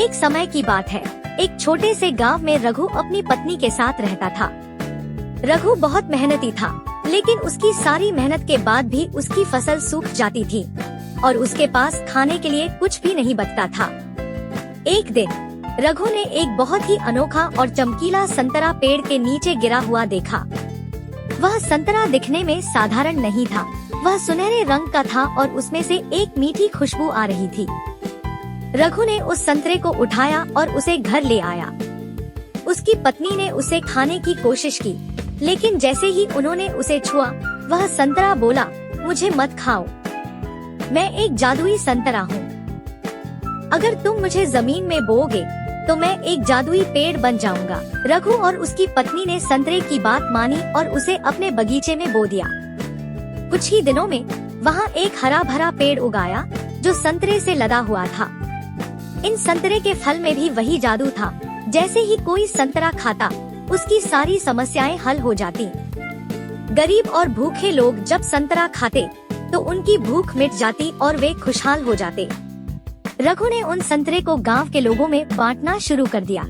एक समय की बात है, एक छोटे से गांव में रघु अपनी पत्नी के साथ रहता था। रघु बहुत मेहनती था, लेकिन उसकी सारी मेहनत के बाद भी उसकी फसल सूख जाती थी और उसके पास खाने के लिए कुछ भी नहीं बचता था। एक दिन रघु ने एक बहुत ही अनोखा और चमकीला संतरा पेड़ के नीचे गिरा हुआ देखा। वह संतरा दिखने में साधारण नहीं था, वह सुनहरे रंग का था और उसमें से एक मीठी खुशबू आ रही थी। रघु ने उस संतरे को उठाया और उसे घर ले आया। उसकी पत्नी ने उसे खाने की कोशिश की, लेकिन जैसे ही उन्होंने उसे छुआ, वह संतरा बोला, मुझे मत खाओ, मैं एक जादुई संतरा हूँ। अगर तुम मुझे जमीन में बोओगे तो मैं एक जादुई पेड़ बन जाऊंगा। रघु और उसकी पत्नी ने संतरे की बात मानी और उसे अपने बगीचे में बो दिया। कुछ ही दिनों में वहाँ एक हरा भरा पेड़ उगाया जो संतरे से लदा हुआ था। इन संतरे के फल में भी वही जादू था। जैसे ही कोई संतरा खाता, उसकी सारी समस्याएं हल हो जाती। गरीब और भूखे लोग जब संतरा खाते तो उनकी भूख मिट जाती और वे खुशहाल हो जाते। रघु ने उन संतरे को गांव के लोगों में बांटना शुरू कर दिया।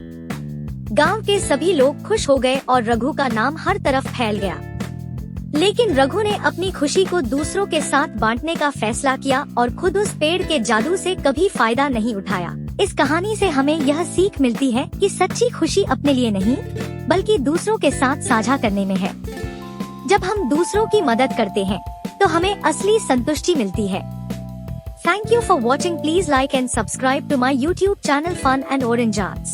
गांव के सभी लोग खुश हो गए और रघु का नाम हर तरफ फैल गया। लेकिन रघु ने अपनी खुशी को दूसरों के साथ बांटने का फैसला किया और खुद उस पेड़ के जादू से कभी फायदा नहीं उठाया। इस कहानी से हमें यह सीख मिलती है कि सच्ची खुशी अपने लिए नहीं, बल्कि दूसरों के साथ साझा करने में है। जब हम दूसरों की मदद करते हैं तो हमें असली संतुष्टि मिलती है। Thank you for watching. Please like and subscribe to my YouTube channel Fun and Orange Arts.